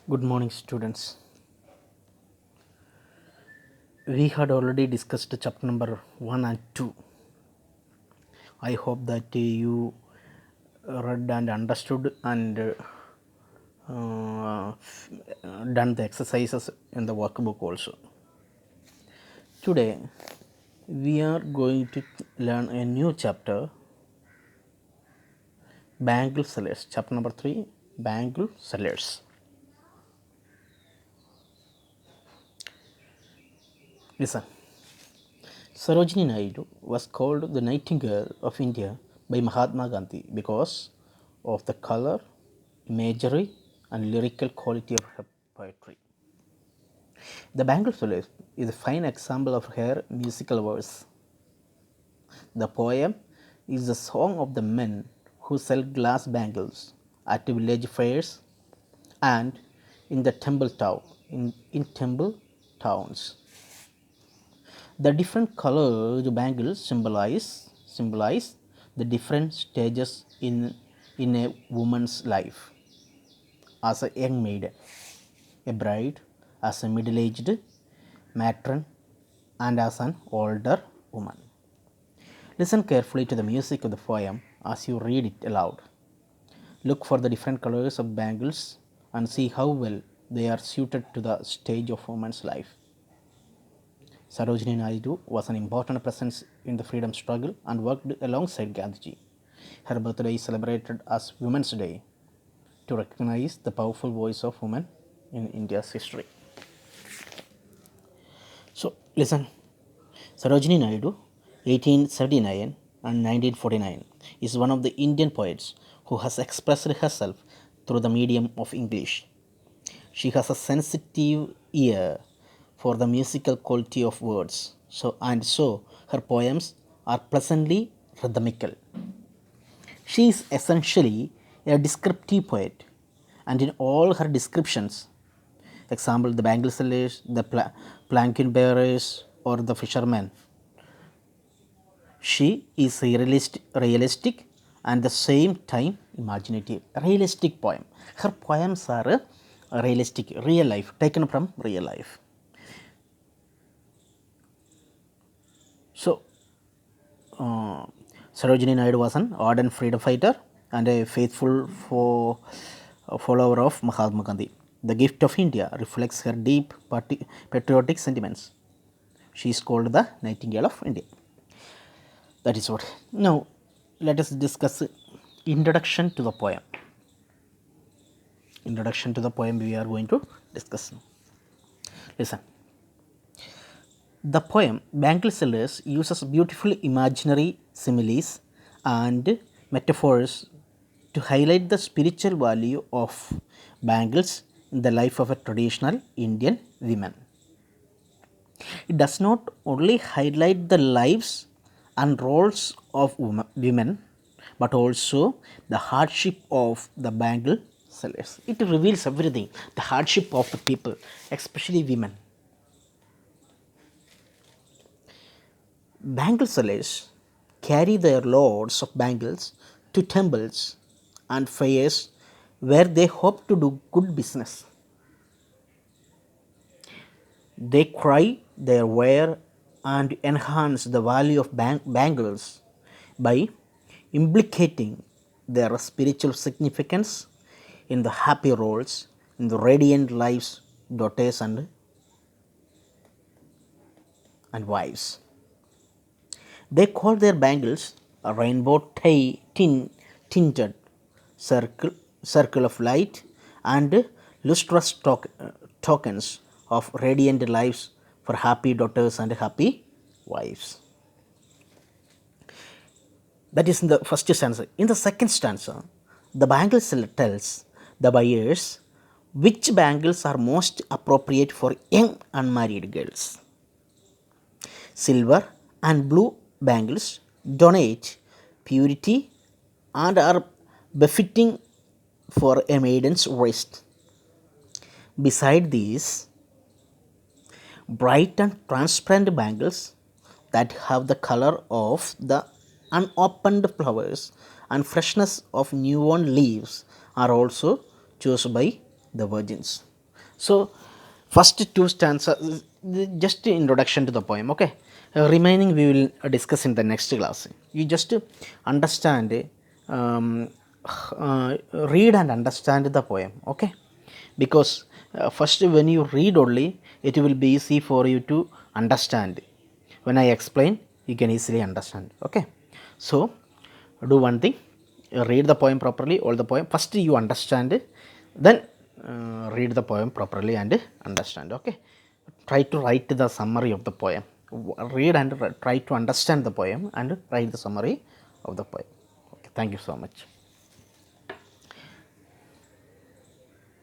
Good morning, students. We had already discussed chapter number 1 and 2. I hope that you read and understood and done the exercises in the workbook also. Today, we are going to learn a new chapter, Bangle Sellers. Chapter number 3, Bangle Sellers. Listen. Sarojini Naidu was called the Nightingale of India by Mahatma Gandhi because of the color, imagery, and lyrical quality of her poetry. The Bangle Solace is a fine example of her musical verse. The poem is the song of the men who sell glass bangles at village fairs and in the in temple towns. The different colored bangles symbolize the different stages in a woman's life. As a young maiden, a bride, as a middle-aged matron, and as an older woman. Listen carefully to the music of the poem as you read it aloud. Look for the different colors of bangles and see how well they are suited to the stage of woman's life. Sarojini Naidu was an important presence in the freedom struggle and worked alongside Gandhiji. Her birthday is celebrated as Women's Day to recognize the powerful voice of women in India's history. So, listen. Sarojini Naidu, 1879 and 1949, is one of the Indian poets who has expressed herself through the medium of English. She has a sensitive ear for the musical quality of words, so her poems are pleasantly rhythmical. She is essentially a descriptive poet, and in all her descriptions, example the bangle sellers, the plankin bearers, or the fishermen, she is realistic and the same time imaginative. Realistic poem. Her poems are realistic, real life, taken from real life. So, Sarojini Naidu was an ardent freedom fighter and a faithful follower of Mahatma Gandhi. The gift of India reflects her deep patriotic sentiments. She is called the Nightingale of India. That is what. Now, let us discuss introduction to the poem. Introduction to the poem we are going to discuss. Listen. The poem Bangle Sellers uses beautiful imaginary similes and metaphors to highlight the spiritual value of bangles in the life of a traditional Indian woman. It does not only highlight the lives and roles of women, but also the hardship of the bangle sellers. It reveals everything, the hardship of the people, especially women. Bangle sellers carry their loads of bangles to temples and fairs where they hope to do good business. They cry their wear and enhance the value of bangles by implicating their spiritual significance in the happy roles, in the radiant lives, daughters and wives. They call their bangles a rainbow tinted circle of light and lustrous tokens of radiant lives for happy daughters and happy wives. That is in the first stanza. In the second stanza, the bangle seller tells the buyers which bangles are most appropriate for young unmarried girls. Silver and blue bangles donate purity and are befitting for a maiden's wrist. Beside these, bright and transparent bangles that have the color of the unopened flowers and freshness of newborn leaves are also chosen by the virgins. So first two stanzas, just introduction to the poem, okay. Remaining we will discuss in the next class. You just understand, um, uh, read and understand the poem, okay. Because first when you read only, it will be easy for you to understand. When I explain, you can easily understand, okay. So do one thing, read the poem properly, all the poem first you understand it, then read the poem properly and understand, okay. Try to write the summary of the poem. Read and try to understand the poem and write the summary of the poem, okay. Thank you so much.